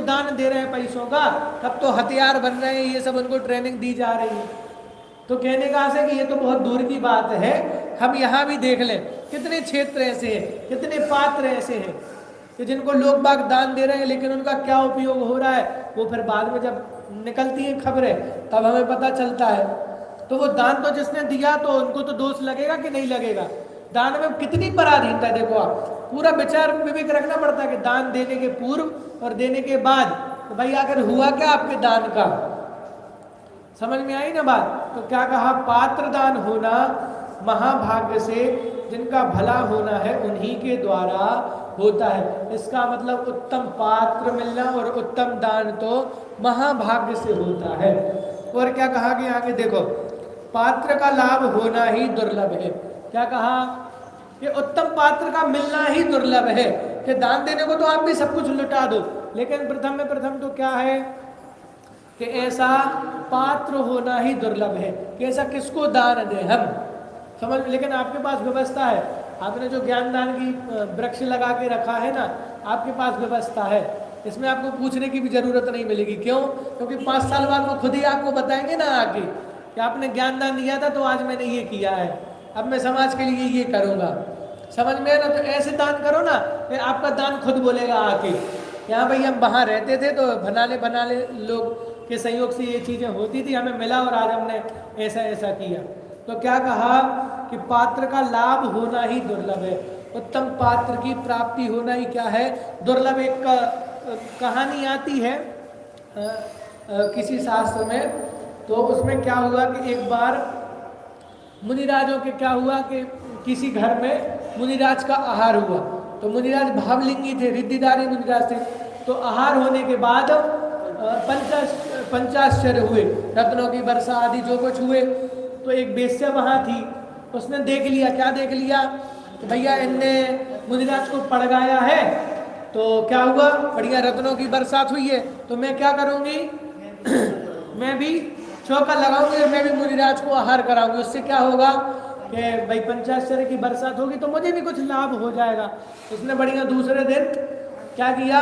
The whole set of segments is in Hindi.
दान दे रहे हैं पैसों का, तब तो हथियार बन रहे हैं, ये सब उनको ट्रेनिंग दी जा रही है। तो कहने का से कि ये तो बहुत दूर की बात है, हम यहाँ भी देख लें कितने क्षेत्र ऐसे हैं, कितने पात्र ऐसे हैं कि जिनको लोग बाग दान दे रहे हैं, लेकिन उनका क्या उपयोग हो रहा है वो फिर बाद में जब निकलती हैं खबरें तब हमें पता चलता है। तो वो दान तो जिसने दिया तो उनको तो दोष लगेगा कि नहीं लगेगा। दान में कितनी पराधीनता है, देखो आप पूरा विचार विवेक रखना पड़ता है कि दान देने के पूर्व और देने के बाद, तो भाई आखिर हुआ क्या आपके दान का, समझ में आई ना बात। तो क्या कहा, पात्र दान होना महाभाग्य से, जिनका भला होना है उन्हीं के द्वारा होता है। इसका मतलब उत्तम पात्र मिलना और उत्तम दान तो महाभाग्य से होता है। और क्या कहा कि आगे देखो, पात्र का लाभ होना ही दुर्लभ है। क्या कहा कि उत्तम पात्र का मिलना ही दुर्लभ है, कि दान देने को तो आप भी सब कुछ लुटा दो, लेकिन प्रथम में प्रथम तो क्या है कि ऐसा पात्र होना ही दुर्लभ है, कि ऐसा किसको दान दें हम, समझ। लेकिन आपके पास व्यवस्था है, आपने जो ज्ञान दान की वृक्ष लगा के रखा है ना, आपके पास व्यवस्था है, इसमें आपको पूछने की भी जरूरत नहीं मिलेगी। क्यों? क्योंकि 5 साल बाद वो खुद ही आपको बताएंगे ना आके कि आपने ज्ञान दान दिया था तो आज मैंने ये किया है, अब मैं समाज के लिए ये करूँगा, समझ में है ना। तो ऐसे दान करो ना, फिर आपका दान खुद बोलेगा आके, यहाँ भाई हम वहाँ रहते थे तो बनाले लोग के सहयोग से ये चीज़ें होती थी, हमें मिला और आज हमने ऐसा ऐसा किया। तो क्या कहा कि पात्र का लाभ होना ही दुर्लभ है, उत्तम पात्र की प्राप्ति होना ही क्या है, दुर्लभ। एक कहानी आती है किसी शास्त्र में, तो उसमें क्या हुआ कि एक बार मुनिराजों के क्या हुआ कि किसी घर में मुनिराज का आहार हुआ। तो मुनिराज भावलिंगी थे, रिद्धिदारी मुनिराज थे। तो आहार होने के बाद पंचाश्चर्य हुए, रत्नों की वर्षा आदि जो कुछ हुए। तो एक वेश्या वहाँ थी, उसने देख लिया, क्या देख लिया कि भैया इनने मुनिराज को पड़गाया है, तो क्या हुआ, बढ़िया रत्नों की बरसात हुई है, तो मैं क्या करूँगी मैं भी चौका लगाऊंगी, मैं भी मुनिराज को आहार कराऊंगी। उससे क्या होगा कि भाई पंचाश्चर्य की बरसात होगी तो मुझे भी कुछ लाभ हो जाएगा। उसने बढ़िया दूसरे दिन क्या किया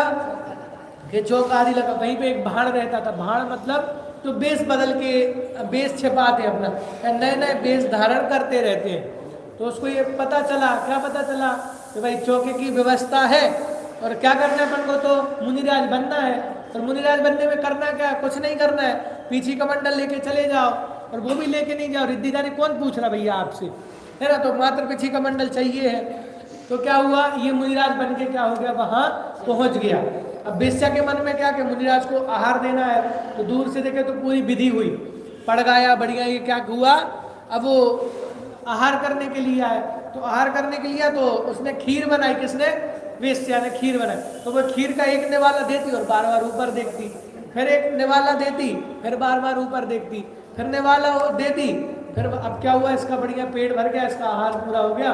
कि चौक आदि लगा, वहीं पे एक भाड़ रहता था। भाड़ मतलब तो बेस बदल के बेस छिपाते अपना, नए नए बेस धारण करते रहते हैं। तो उसको ये पता चला, क्या पता चला कि भाई चौके की व्यवस्था है और क्या करना है अपन को, तो मुनिराज बनना है। और मुनिराज बनने में करना क्या, कुछ नहीं करना है, पीछे कमंडल लेके चले जाओ, और वो भी लेके नहीं जाओ, रिद्धिदारी कौन पूछ रहा भैया आपसे, है ना, तो मात्र पीछे कमंडल चाहिए है। तो क्या हुआ, ये मुनिराज बन के क्या हो गया, वहाँ पहुँच गया। अब वेश्या के मन में क्या कि मुनिराज को आहार देना है, तो दूर से देखे तो पूरी विधि हुई, पड़ गया बढ़िया, ये क्या हुआ, अब वो आहार करने के लिए आए। तो आहार करने के लिए तो उसने खीर बनाई, किसने, वेश्या ने खीर बनाई। तो वो खीर का एक निवाला देती और बार बार ऊपर देखती, फिर एक निवाला देती, फिर बार बार ऊपर देखती, फिर निवाला देती, फिर अब क्या हुआ, इसका बढ़िया पेट भर गया, इसका आहार पूरा हो गया।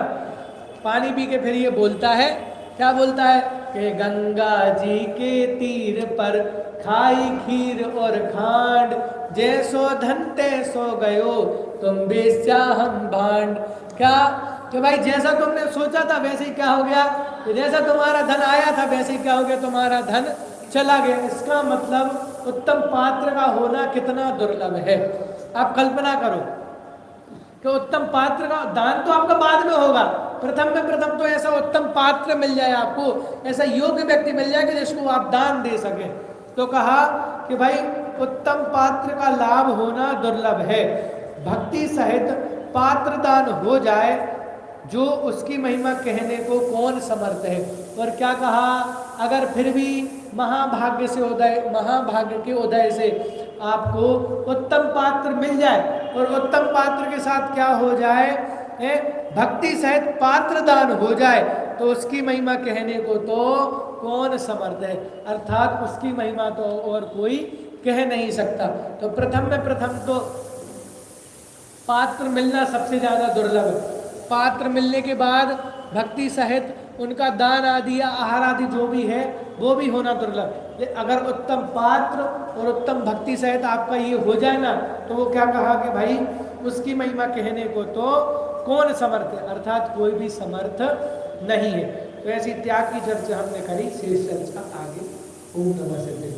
पानी पी के फिर ये बोलता है, क्या बोलता है कि गंगा जी के तीर पर खाई खीर और खांड, जैसो धन तैसो गयो तुम बेस्या हम भांड। क्या कि भाई जैसा तुमने सोचा था वैसे ही क्या हो गया, जैसा तुम्हारा धन आया था वैसे ही क्या हो गया, तुम्हारा धन चला गया। इसका मतलब उत्तम पात्र का होना कितना दुर्लभ है। आप कल्पना करो कि उत्तम पात्र का दान तो आपका बाद में होगा, प्रथम में प्रथम तो ऐसा उत्तम पात्र मिल जाए आपको, ऐसा योग्य व्यक्ति मिल जाए कि जिसको आप दान दे सके। तो कहा कि भाई उत्तम पात्र का लाभ होना दुर्लभ है, भक्ति सहित पात्र दान हो जाए जो उसकी महिमा कहने को कौन समर्थ है। और क्या कहा, अगर फिर भी महाभाग्य के उदय से आपको उत्तम पात्र मिल जाए और उत्तम पात्र के साथ क्या हो जाए, भक्ति सहित पात्र दान हो जाए, तो उसकी महिमा कहने को तो कौन समर्थ है, अर्थात उसकी महिमा तो और कोई कह नहीं सकता। तो प्रथम में प्रथम तो पात्र मिलना सबसे ज़्यादा दुर्लभ है। पात्र मिलने के बाद भक्ति सहित उनका दान आदि या आहार आदि जो भी है वो भी होना दुर्लभ। अगर उत्तम पात्र और उत्तम भक्ति सहित आपका ये हो जाए ना, तो वो क्या कहा कि भाई उसकी महिमा कहने को तो कौन समर्थ है, अर्थात कोई भी समर्थ नहीं है। तो ऐसी त्याग की चर्चा हमने करी, शेष चर्चा आगे। ओम नमः शिवाय।